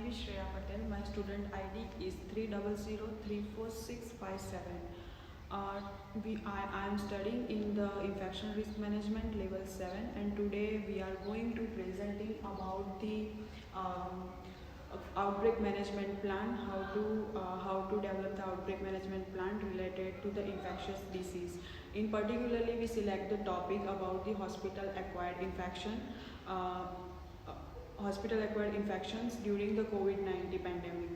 name is Shreya Patel. My student ID is 300034657. I am studying in the Infection Risk Management Level 7, and today we are going to presenting about the outbreak management plan, how to develop the outbreak management plan related to the infectious disease. In particularly, we select the topic about the hospital-acquired infections during the COVID-19 pandemic.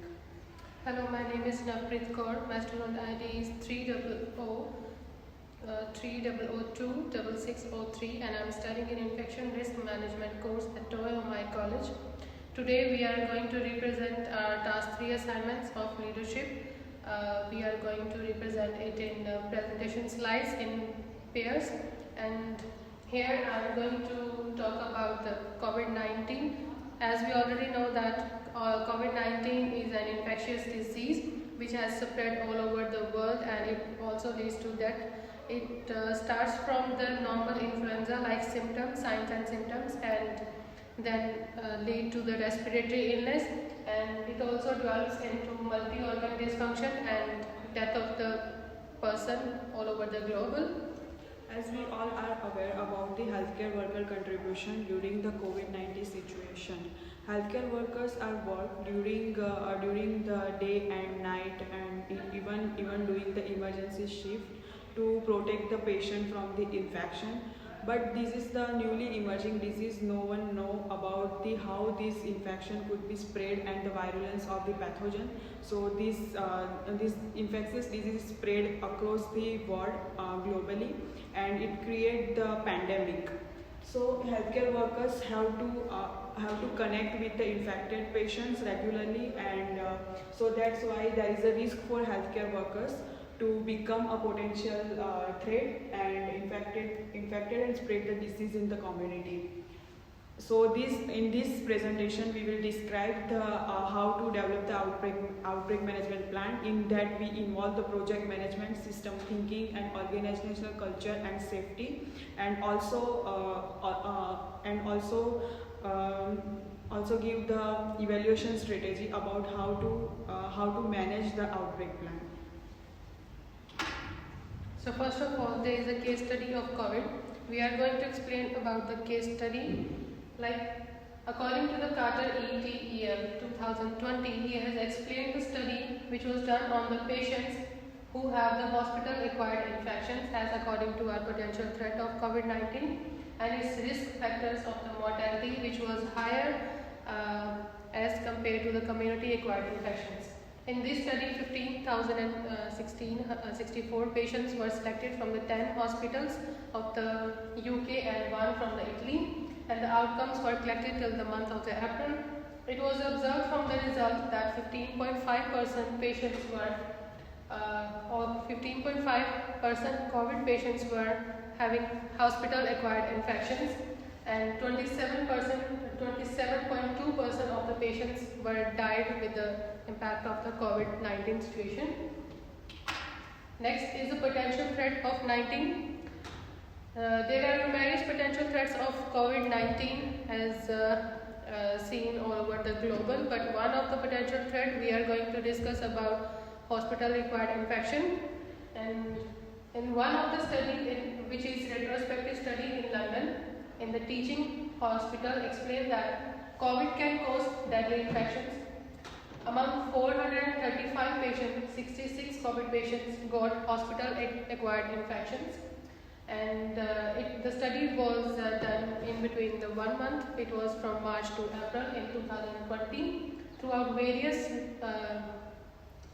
Hello, my name is Navpreet Kaur. My student ID is 3002603 and I am studying in Infection Risk Management course at Toyomai College. Today we are going to represent our task 3 assignments of leadership. We are going to represent it in presentation slides in pairs, and here I am going to talk about the COVID-19. As we already know that COVID-19 is an infectious disease which has spread all over the world, and it also leads to death. It starts from the normal influenza like symptoms, signs and symptoms, and then lead to the respiratory illness, and it also develops into multi-organ dysfunction and death of the person all over the globe. As we all are aware about the healthcare worker contribution during the COVID-19 situation, healthcare workers are work during the day and night, and even doing the emergency shift to protect the patient from the infection. But this is the newly emerging disease. No one know about how this infection could be spread and the virulence of the pathogen. So this infectious disease spread across the world globally, and it create the pandemic. So healthcare workers have to connect with the infected patients regularly, and so that's why there is a risk for healthcare workers to become a potential threat and infected and spread the disease in the community. So in this presentation we will describe how to develop the outbreak management plan. In that we involve the project management, system thinking, and organizational culture and safety, and also give the evaluation strategy about how to manage the outbreak plan. So first of all, there is a case study of COVID. We are going to explain about the case study. Like, according to the Carter et al. 2020, he has explained the study which was done on the patients who have the hospital-acquired infections as according to our potential threat of COVID-19 and its risk factors of the mortality, which was higher as compared to the community-acquired infections. In this study, 15,064 patients were selected from the 10 hospitals of the UK and 1 from the Italy, and the outcomes were collected till the month of April. It was observed from the result that 15.5% patients were, or 15.5% COVID patients were having hospital-acquired infections, and 27.2% of the patients were died with the impact of the COVID-19 situation. Next is the potential threat of 19. There are various potential threats of COVID-19 as seen all over the global, but one of the potential threat we are going to discuss about hospital-acquired infection. And in one of the study, which is retrospective study in London, in the teaching hospital explained that COVID can cause deadly infections. Among 435 patients, 66 COVID patients got hospital-acquired infections, and the study was done in between the 1 month. It was from March to April in 2020. Throughout various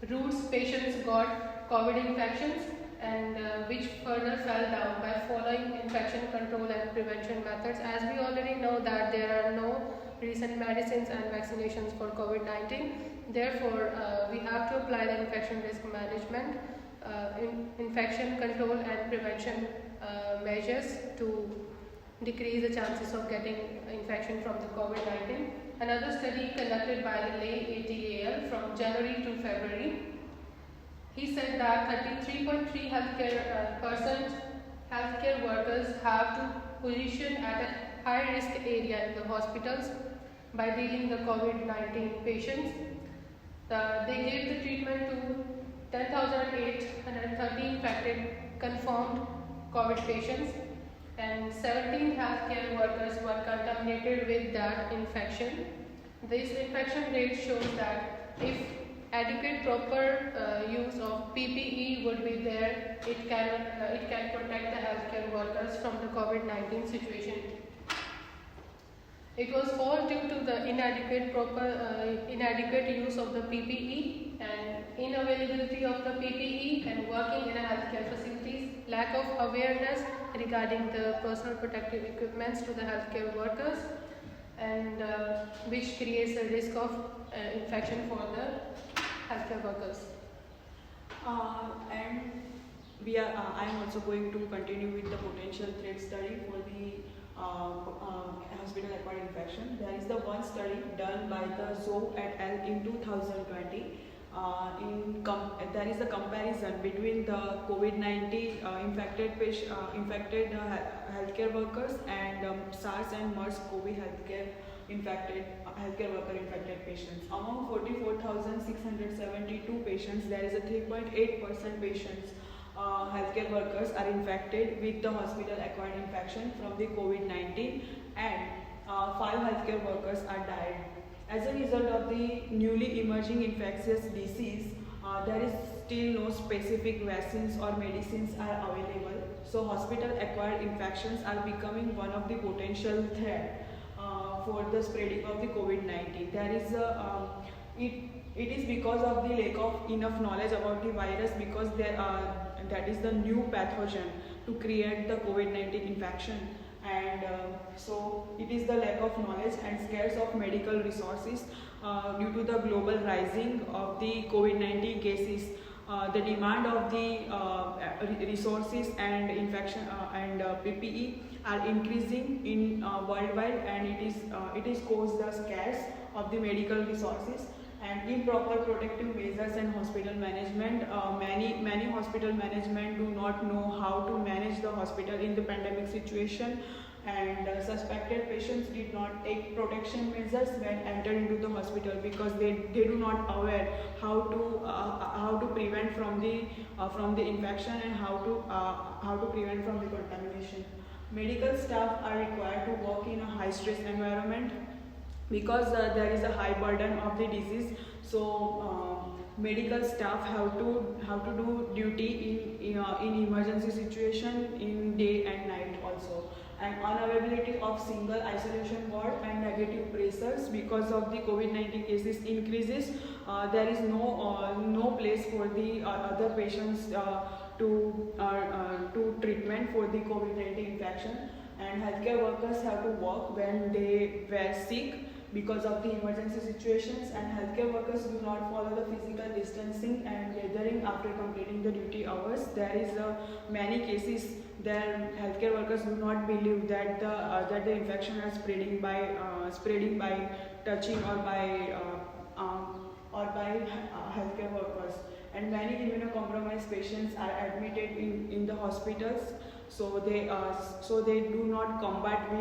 routes, patients got COVID infections, and which further fell down by following infection control and prevention methods. As we already know that there are no recent medicines and vaccinations for COVID-19, therefore we have to apply the infection risk management, infection control and prevention measures to decrease the chances of getting infection from the COVID-19. Another study conducted by the Lay et al. From January to February, he said that 33.3% healthcare workers have to position at a high risk area in the hospitals by dealing the COVID-19 patients. They gave the treatment to 10,830 infected confirmed COVID patients, and 17 healthcare workers were contaminated with that infection. This infection rate shows that if adequate proper use of PPE would be there, it can protect the healthcare workers from the COVID-19 situation. It was all due to the inadequate use of the PPE and inavailability of the PPE and working in a healthcare facilities, lack of awareness regarding the personal protective equipments to the healthcare workers, and which creates a risk of infection for the healthcare workers. And I am also going to continue with the potential threat study for the hospital-acquired infection. There is the one study done by the Zhou et al. In 2020. There is a comparison between the COVID-19 infected healthcare workers and SARS and MERS-CoV healthcare worker infected patients. Among 44,672 patients, there is a 3.8% patients healthcare workers are infected with the hospital-acquired infection from the COVID-19, and 5 healthcare workers are died. As a result of the newly emerging infectious disease, there is still no specific vaccines or medicines are available. So hospital-acquired infections are becoming one of the potential threat for the spreading of the COVID-19. It is because of the lack of enough knowledge about the virus, because that is the new pathogen to create the COVID-19 infection, and so it is the lack of knowledge and scarce of medical resources due to the global rising of the COVID-19 cases. The demand of the resources and infection and PPE are increasing in worldwide, and it is caused the scarce of the medical resources and improper protective measures and hospital management. Many hospital management do not know how to manage the hospital in the pandemic situation, and suspected patients did not take protection measures when entered into the hospital, because they do not aware how to prevent from the infection and how to prevent from the contamination. Medical staff are required to work in a high stress environment, because there is a high burden of the disease. So medical staff have to do duty in emergency situation in day and night also. And unavailability of single isolation ward and negative pressures because of the COVID-19 cases increases. There is no place for the other patients to treatment for the COVID-19 infection, and healthcare workers have to work when they were sick because of the emergency situations, and healthcare workers do not follow the physical distancing and gathering after completing the duty hours. There is many cases there healthcare workers do not believe that the infection is spreading by touching or by healthcare workers, and many immunocompromised patients are admitted in the hospitals. So they do not combat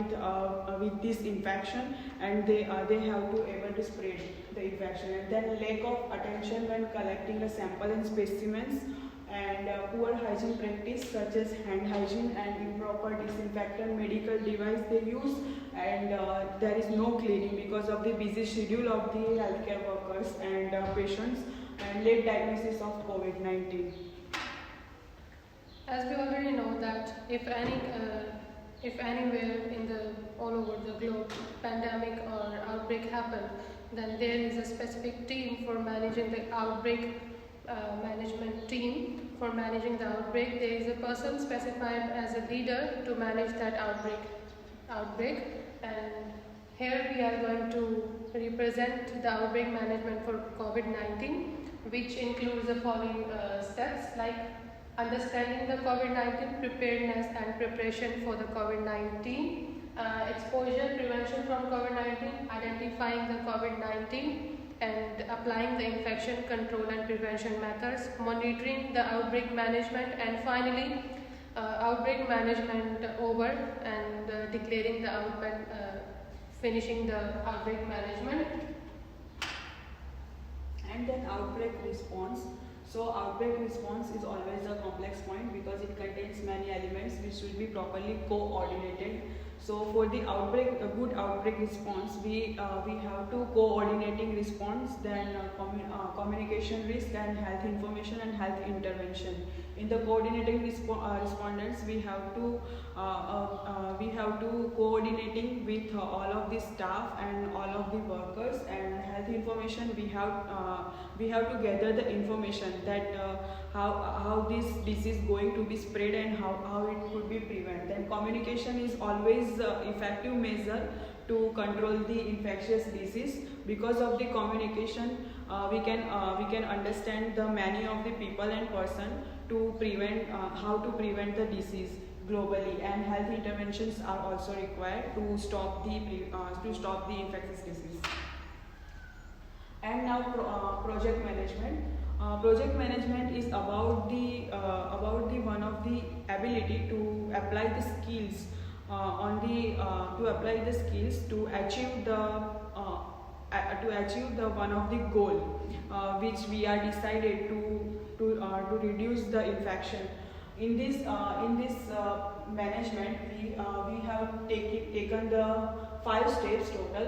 with this infection, and they have to able to spread the infection. And then lack of attention when collecting a sample and specimens, and poor hygiene practice such as hand hygiene and improper disinfectant medical device they use, and there is no cleaning because of the busy schedule of the healthcare workers and patients, and late diagnosis of COVID-19. As we already know that if anywhere in all over the globe pandemic or outbreak happen, then there is a specific team for managing the outbreak. Management team for managing the outbreak. There is a person specified as a leader to manage that outbreak, and here we are going to represent the outbreak management for COVID-19, which includes the following steps, like understanding the COVID-19, preparedness and preparation for the COVID-19, exposure prevention from COVID-19, identifying the COVID-19 and applying the infection control and prevention methods, monitoring the outbreak management, and finally outbreak management over and declaring the finishing the outbreak management. And then outbreak response. So outbreak response is always a complex point because it contains many elements which should be properly coordinated. So for the outbreak, a good outbreak response, we have to coordinating response, then communication risk and health information and health intervention. In the coordinating respondents, we have to coordinating with all of the staff and all of the workers, and health information we have to gather the information that how this disease going to be spread and how it could be prevented. Then communication is always effective measure to control the infectious disease. Because of the communication, we can understand the many of the people and person to prevent how to prevent the disease globally, and health interventions are also required to stop the infectious disease. And now project management. Project management is about the one of the ability to apply the skills to achieve the one of the goal which we are decided to reduce the infection. In this management, we have taken the 5 steps total.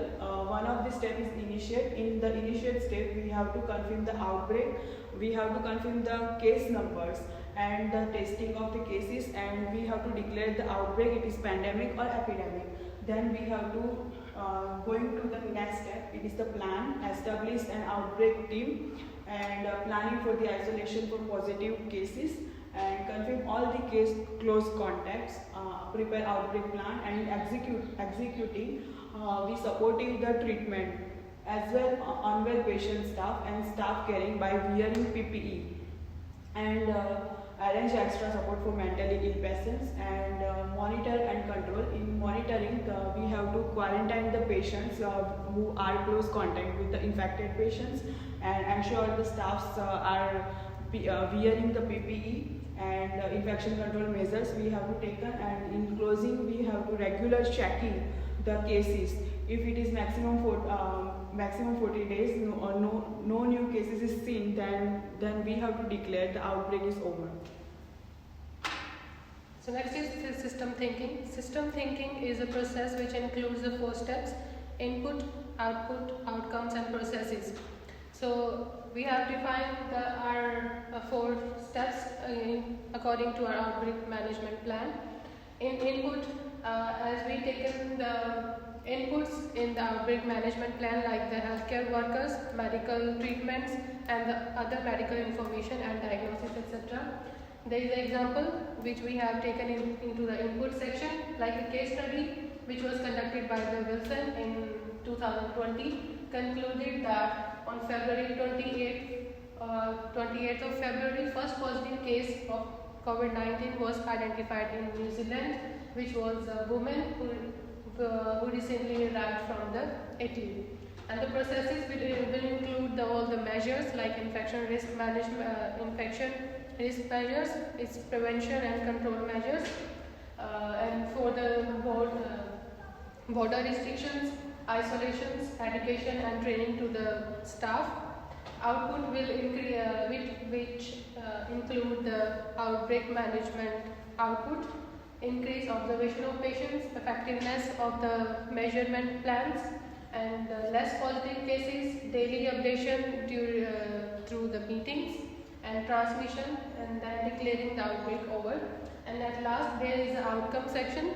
One of the step is initiate. In the initiate step, we have to confirm the outbreak, we have to confirm the case numbers and the testing of the cases, and we have to declare the outbreak, it is pandemic or epidemic. Then we have to going to the next step, it is the plan, establish an outbreak team and planning for the isolation for positive cases, and confirm all the case close contacts, prepare outbreak plan and executing. We supporting the treatment as well unwell patient staff and staff caring by wearing PPE, and arrange extra support for mentally ill patients, and monitor and control. In monitoring, we have to quarantine the patients who are close contact with the infected patients, and ensure the staffs are wearing the PPE, and infection control measures we have to take. And in closing, we have to regular checking the cases. If it is maximum 40 days, no new cases is seen, then we have to declare the outbreak is over. So next is system thinking. System thinking is a process which includes the 4 steps: input, output, outcomes and processes. So we have defined our 4 steps according to our outbreak management plan. In input, as we taken the inputs in the outbreak management plan, like the healthcare workers, medical treatments and the other medical information and diagnosis, etc. There is an example which we have taken into the input section, like a case study which was conducted by the Wilson in 2020, concluded that on February 28th of February, first positive case of COVID-19 was identified in New Zealand, which was a woman who recently arrived from the Italy. And the processes will include all the measures like infection risk management, its prevention and control measures, and for the border restrictions, isolations, education and training to the staff. Output will which include the outbreak management output, increase observation of patients, effectiveness of the measurement plans, and less positive cases, daily updation through the meetings and transmission, and then declaring the outbreak over. And at last, there is the outcome section.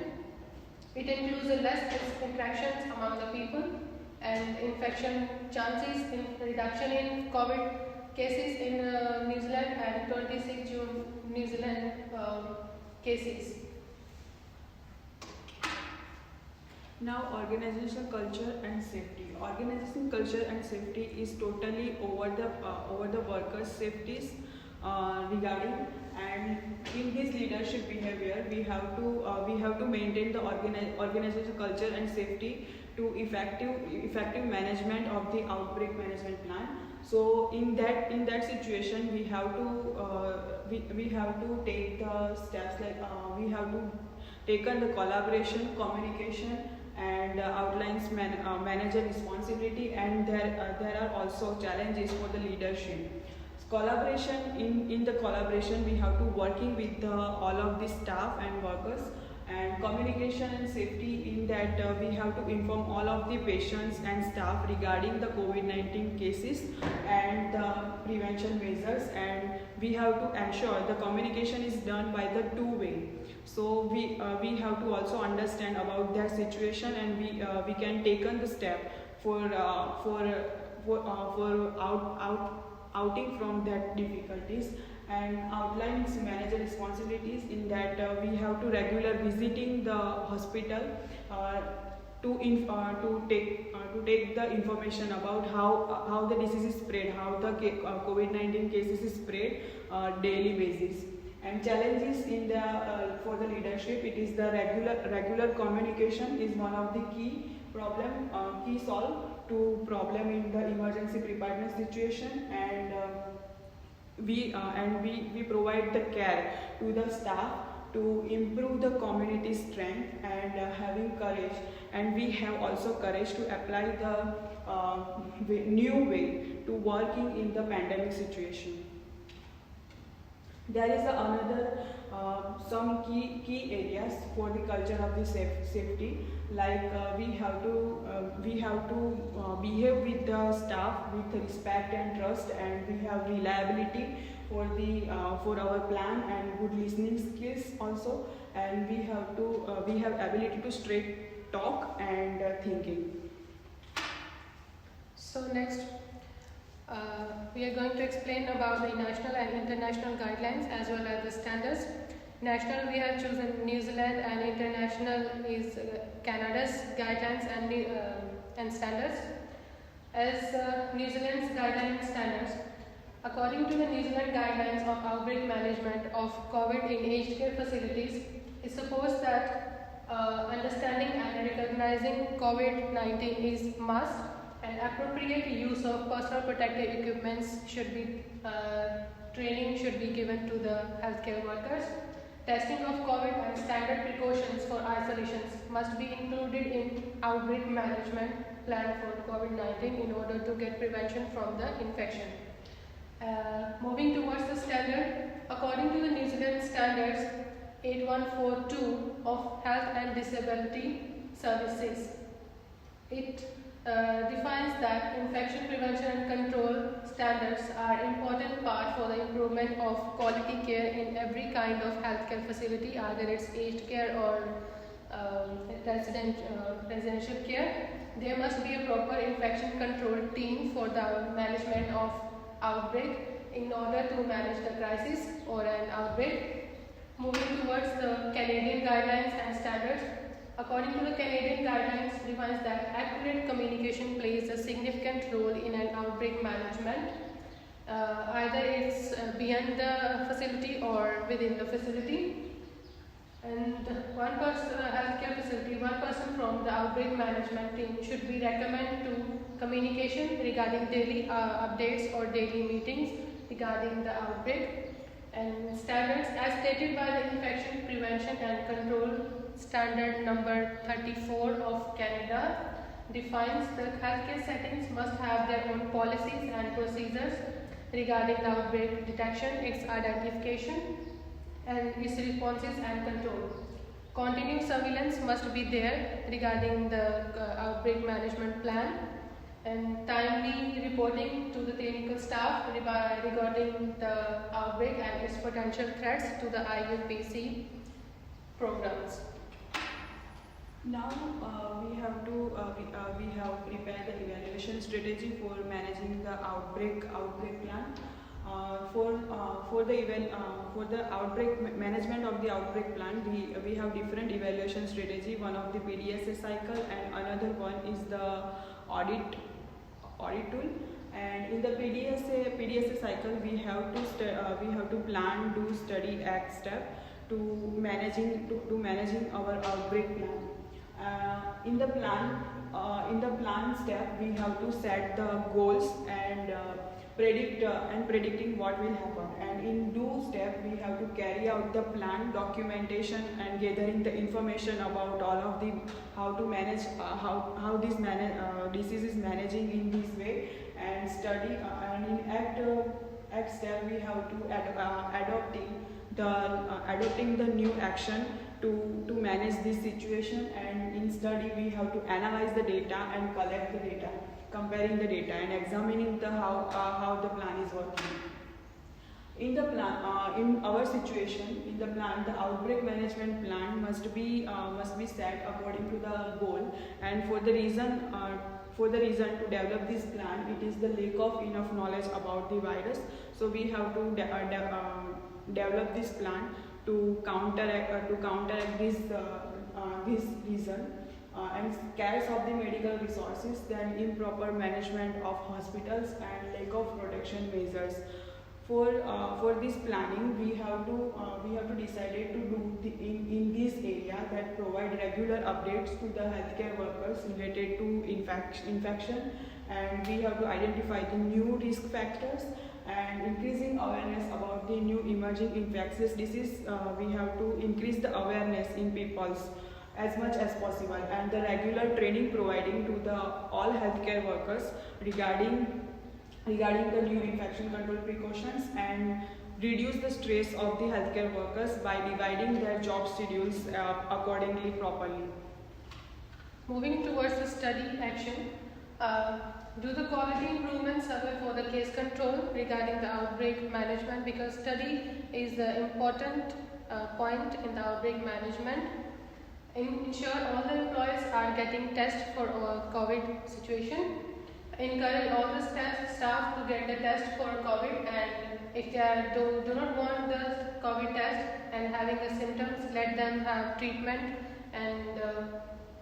It includes the less interactions among the people and infection chances, reduction in COVID cases in New Zealand, and 26 June New Zealand cases. Now, organizational culture and safety. Organizational culture and safety is totally over the workers' safeties regarding, and in this leadership behavior, we have to maintain the organizational culture and safety to effective management of the outbreak management plan. So in that situation, we have to take the steps like we have to taken the collaboration, communication and outlines manager responsibility, and there are also challenges for the leadership. Collaboration, in the collaboration we have to working with all of the staff and workers, and communication and safety, in that we have to inform all of the patients and staff regarding the COVID-19 cases and the prevention measures, and we have to ensure the communication is done by the two-way. So we have to also understand about their situation, and we can take on the step for outing from that difficulties, and outlines manager responsibilities, in that we have to regular visiting the hospital to take the information about how the disease is spread, how the COVID-19 cases is spread daily basis. And challenges in the for the leadership, it is the regular communication is one of the key solve to problem in the emergency preparedness situation, and we provide the care to the staff to improve the community strength, and having courage, and we have also courage to apply the new way to working in the pandemic situation. There is another some key areas for the culture of the safety, like we have to behave with the staff with respect and trust, and we have reliability for our plan, and good listening skills also, and we have ability to straight talk and thinking. So next, we are going to explain about the national and international guidelines as well as the standards. National, we have chosen New Zealand, and international is Canada's guidelines and standards. As New Zealand's guidelines and standards, according to the New Zealand guidelines of outbreak management of COVID in aged care facilities, it's supposed that understanding and recognizing COVID-19 is must, and appropriate use of personal protective equipments should be training should be given to the healthcare workers. Testing of COVID and standard precautions for isolations must be included in outbreak management plan for COVID-19 in order to get prevention from the infection. Moving towards the standard, according to the New Zealand standards 8142 of Health and Disability Services, it defines that infection prevention and control standards are important part for the improvement of quality care in every kind of healthcare facility, either it's aged care or residential care. There must be a proper infection control team for the management of outbreak in order to manage the crisis or an outbreak. Moving towards the Canadian guidelines and standards, according to the Canadian guidelines, defines that accurate communication plays a significant role in an outbreak management. Either it's beyond the facility or within the facility. And one person from the outbreak management team should be recommended to communication regarding daily updates or daily meetings regarding the outbreak. And standards, as stated by the Infection Prevention and Control Standard number 34 of Canada, defines that healthcare settings must have their own policies and procedures regarding the outbreak detection, its identification, and its responses and control. Continuous surveillance must be there regarding the outbreak management plan, and timely reporting to the clinical staff regarding the outbreak and its potential threats to the IUPC programs. Now we have prepared the evaluation strategy for managing the outbreak plan. For the outbreak management of the outbreak plan, we have different evaluation strategy. One of the PDSA cycle, and another one is the audit tool. And in the PDSA cycle, we have to plan, do, study, act step to managing our outbreak plan. In the plan step, we have to set the goals, and predicting what will happen. And in two steps, we have to carry out the plan, documentation, and gathering the information about all of the how to manage how this disease is managing in this way, and study and in act step we have to adopting the new action to manage this situation. And in study we have to analyze the data and collect the data, comparing the data and examining the how the plan is working. In the plan, in our situation, in the plan, the outbreak management plan must be set according to the goal. And for the reason to develop this plan, it is the lack of enough knowledge about the virus. So we have to develop this plan to counteract this reason. And scarce of the medical resources, then improper management of hospitals and lack of protection measures. For this planning, we have to decide to do in this area that provide regular updates to the healthcare workers related to infection, and we have to identify the new risk factors and increasing awareness about the new emerging infectious disease. We have to increase the awareness in people's as much as possible, and the regular training providing to the all healthcare workers regarding the new infection control precautions, and reduce the stress of the healthcare workers by dividing their job schedules accordingly properly. Moving towards the study action, do the quality improvement survey for the case control regarding the outbreak management, because study is the important point in the outbreak management. Ensure all the employees are getting test for COVID situation. Encourage all the staff to get the test for COVID, and if they do not want the COVID test and having the symptoms, let them have treatment and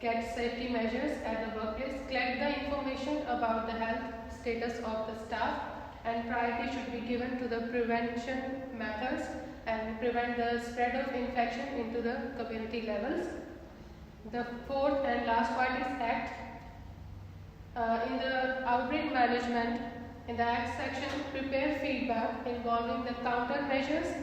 get safety measures at the workplace. Collect the information about the health status of the staff, and priority should be given to the prevention methods and prevent the spread of infection into the community levels. The fourth and last part is ACT. In the outbreak management, in the ACT section, prepare feedback involving the countermeasures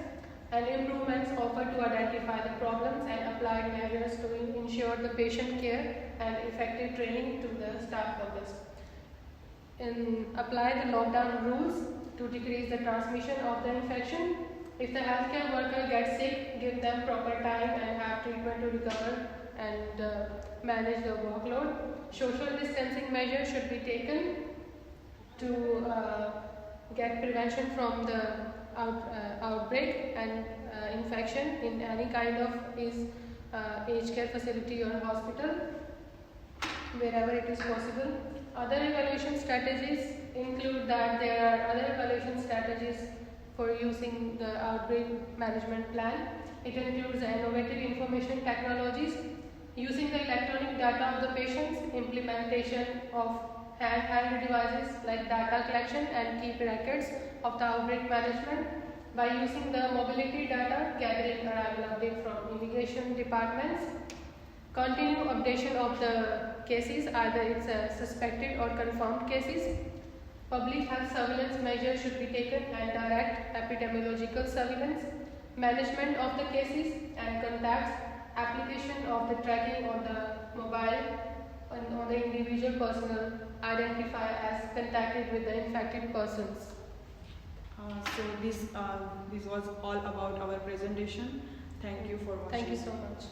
and improvements offered to identify the problems and apply measures to ensure the patient care and effective training to the staff members. Apply the lockdown rules to decrease the transmission of the infection. If the healthcare worker gets sick, give them proper time and have treatment to recover and manage the workload. Social distancing measures should be taken to get prevention from the outbreak and infection in any kind of aged care facility or hospital, wherever it is possible. Other evaluation strategies include that there are other evaluation strategies for using the outbreak management plan. It includes the innovative information technologies, using the electronic data of the patients, implementation of handheld devices like data collection and keep records of the outbreak management, by using the mobility data, gathering arrival update from immigration departments, continue updation of the cases, either it's suspected or confirmed cases. Public health surveillance measures should be taken and direct epidemiological surveillance, management of the cases and contacts, application of the tracking on the mobile and on the individual personal identifier as contacted with the infected persons. So this was all about our presentation. Thank you for watching. Thank you so much.